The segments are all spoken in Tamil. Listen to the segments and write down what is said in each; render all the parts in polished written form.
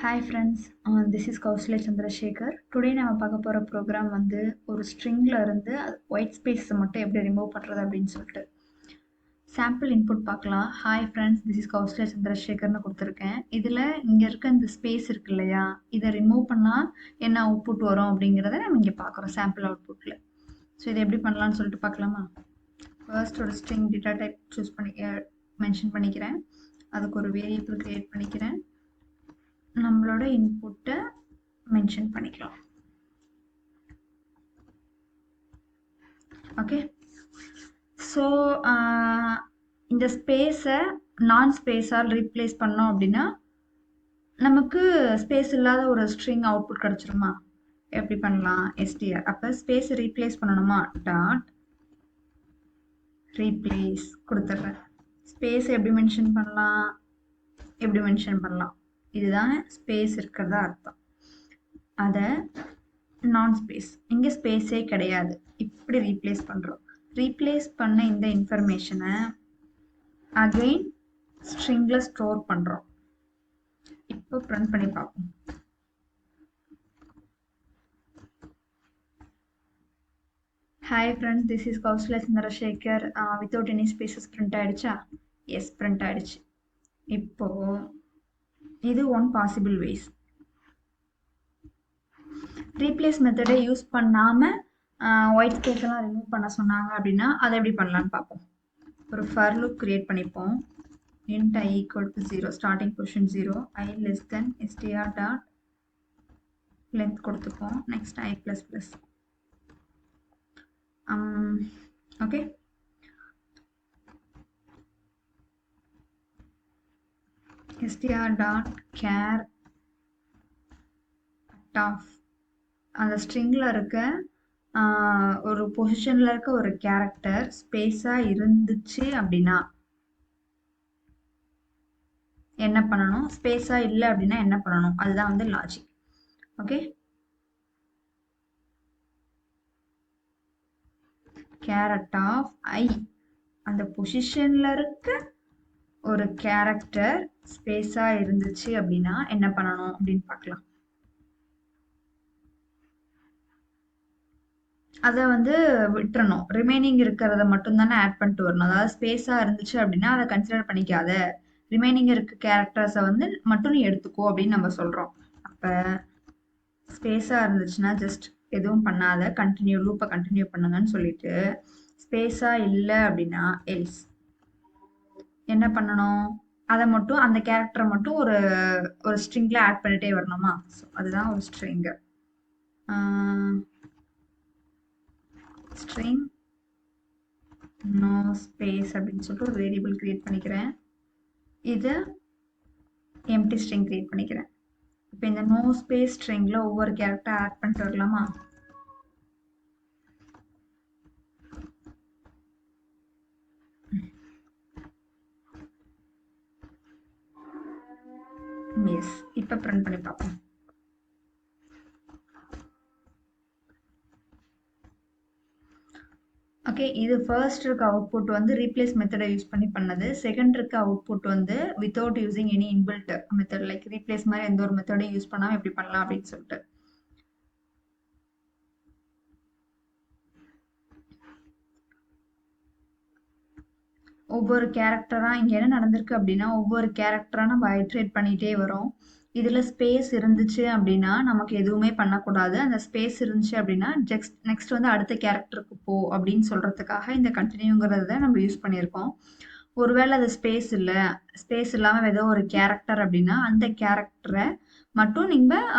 Hi friends, this is Kaushalya Chandrasekhar. Today நம்ம பார்க்க போற ப்ரோக்ராம் வந்து ஒரு ஸ்ட்ரிங்ல இருந்து ஒயிட் ஸ்பேஸ் மட்டும் எப்படி ரிமூவ் பண்றது அப்படின்னு சொல்லிட்டு சாம்பிள் இன்புட் பார்க்கலாம். Hi friends, this is Kausalya சந்திரசேகர்னு கொடுத்துருக்கேன். இதில் இங்கே இருக்க இந்த ஸ்பேஸ் இருக்கு இல்லையா, இதை ரிமூவ் பண்ணால் என்ன அவுட்புட் வரும் அப்படிங்கிறத நம்ம இங்கே பார்க்குறோம் சாம்பிள் அவுட்புட்டில். ஸோ இதை எப்படி பண்ணலாம்னு சொல்லிட்டு பார்க்கலாமா? ஃபர்ஸ்ட் ஒரு ஸ்ட்ரிங் டேட்டா டைப் சூஸ் பண்ணி மென்ஷன் பண்ணிக்கிறேன். அதுக்கு ஒரு வேரியபிள் கிரியேட் பண்ணிக்கிறேன். நம்மளோட இன்புட்டை மென்ஷன் பண்ணிக்கலாம். ஓகே, ஸோ இந்த ஸ்பேஸை நான் ஸ்பேஸால் ரீப்ளேஸ் பண்ணோம் அப்படின்னா நமக்கு ஸ்பேஸ் இல்லாத ஒரு ஸ்ட்ரிங் அவுட்புட் கிடச்சிருமா? எப்படி பண்ணலாம்? எஸ்டிஆர். அப்போ ஸ்பேஸை ரீப்ளேஸ் பண்ணணுமா? டாட் ரீப்ளேஸ் கொடுத்துட்றேன். ஸ்பேஸ் எப்படி மென்ஷன் பண்ணலாம்? இதுதான் ஸ்பேஸ் இருக்கிறதா அர்த்தம். அதை நான் ஸ்பேஸ், இங்கே ஸ்பேஸே கிடையாது, இப்படி ரீப்ளேஸ் பண்ணுறோம். ரீப்ளேஸ் பண்ண இந்த இன்ஃபர்மேஷனை அகெயின் ஸ்ட்ரிங்கில் ஸ்டோர் பண்ணுறோம். இப்போ பிரிண்ட் பண்ணி பார்ப்போம். Hi friends, this is Kausalya Chandrasekhar. Without any spaces print ஆயிடுச்சா? எஸ், பிரிண்ட் ஆயிடுச்சு. இப்போ இது ஒன் பாசிபிள் வேஸ். ரீப்ளேஸ் மெத்தடை யூஸ் பண்ணாமல் ஒயிட் ஸ்பேஸ் எல்லாம் ரிமூவ் பண்ண சொன்னாங்க அப்படின்னா அதை எப்படி பண்ணலான்னு பார்ப்போம். ஒரு ஃபர் லூப் கிரியேட் பண்ணிப்போம். int I equal to 0, starting position 0, I less than str dot length கொடுத்துப்போம். Next I plus plus. Okay, str dot char cut அந்த ஸ்ட்ரிங்கில் இருக்க ஒரு பொசிஷனில் இருக்க ஒரு கேரக்டர் ஸ்பேஸாக இருந்துச்சு அப்படின்னா என்ன பண்ணணும், ஸ்பேஸாக இல்லை அப்படின்னா என்ன பண்ணணும், அதுதான் வந்து லாஜிக். ஓகே, கேரட் ஆஃப் ஐ, அந்த பொசிஷனில் இருக்க ஒரு கேரக்டர் ஸ்பேஸாக இருந்துச்சு அப்படின்னா என்ன பண்ணணும் அப்படின்னு பார்க்கலாம். அதை வந்து விட்டுறணும். ரிமைனிங் இருக்கிறத மட்டும் தானே ஆட் பண்ணிட்டு வரணும். அதாவது ஸ்பேஸாக இருந்துச்சு அப்படின்னா அதை கன்சிடர் பண்ணிக்காத, ரிமைனிங் இருக்க கேரக்டர்ஸை வந்து மட்டும் நீ எடுத்துக்கோ அப்படின்னு நம்ம சொல்கிறோம். அப்போ ஸ்பேஸாக இருந்துச்சுன்னா ஜஸ்ட் எதுவும் பண்ணாத, லூப்பை கண்டினியூ பண்ணுங்கன்னு சொல்லிட்டு, ஸ்பேஸாக இல்லை அப்படின்னா எல்ஸ் என்ன பண்ணணும், அதை மட்டும் அந்த கேரக்டரை மட்டும் ஒரு ஸ்ட்ரிங்கில் ஆட் பண்ணிட்டே வரணுமா? ஸோ அதுதான் ஒரு ஸ்ட்ரிங்கு. ஸ்ட்ரிங் நோ ஸ்பேஸ் அப்படின்னு சொல்லிட்டு ஒரு வேரியபிள் கிரியேட் பண்ணிக்கிறேன். இது எம்டி ஸ்ட்ரிங் கிரியேட் பண்ணிக்கிறேன். இப்போ இந்த நோ ஸ்பேஸ் ஸ்ட்ரிங்ல ஒவ்வொரு கேரக்டர் ஆட் பண்ணிட்டு வரலாமா? எஸ், இப்போ பிரிண்ட் பண்ணி பார்ப்போம். ஓகே, இது ஃபர்ஸ்ட் இருக்க அவுட்புட் வந்து ரீப்ளேஸ் மெத்தடை யூஸ் பண்ணி பண்ணது. செகண்ட் இருக்க அவுட்புட் வந்து without using any inbuilt method, like replace மாதிரி எந்த ஒரு மெத்தடையும் யூஸ் பண்ணாமல் எப்படி பண்ணலாம் அப்படின்னு சொல்லிட்டு. ஒவ்வொரு கேரக்டராக இங்கே என்ன நடந்திருக்கு அப்படின்னா ஒவ்வொரு கேரக்டராக நம்ம ஐட்ரேட் பண்ணிகிட்டே வரோம். இதில் ஸ்பேஸ் இருந்துச்சு அப்படின்னா நமக்கு எதுவுமே பண்ணக்கூடாது. அந்த ஸ்பேஸ் இருந்துச்சு அப்படின்னா நெக்ஸ்ட் வந்து அடுத்த கேரக்டருக்கு போ அப்படின்னு சொல்கிறதுக்காக இந்த கண்டினியூங்கிறத நம்ம யூஸ் பண்ணியிருக்கோம். ஒருவேளை அது ஸ்பேஸ் இல்லாமல் ஏதோ ஒரு கேரக்டர் அப்படின்னா அந்த கேரக்டரை மட்டும் நீங்கள்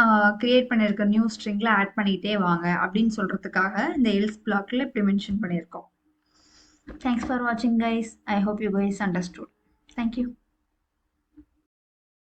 கிரியேட் பண்ணியிருக்க நியூ ஸ்ட்ரிங்கில் ஆட் பண்ணிகிட்டே வாங்க அப்படின்னு சொல்கிறதுக்காக இந்த எல்ஸ் பிளாக்ல இப்படி மென்ஷன் பண்ணியிருக்கோம். Thanks for watching guys. I hope you guys understood. Thank you.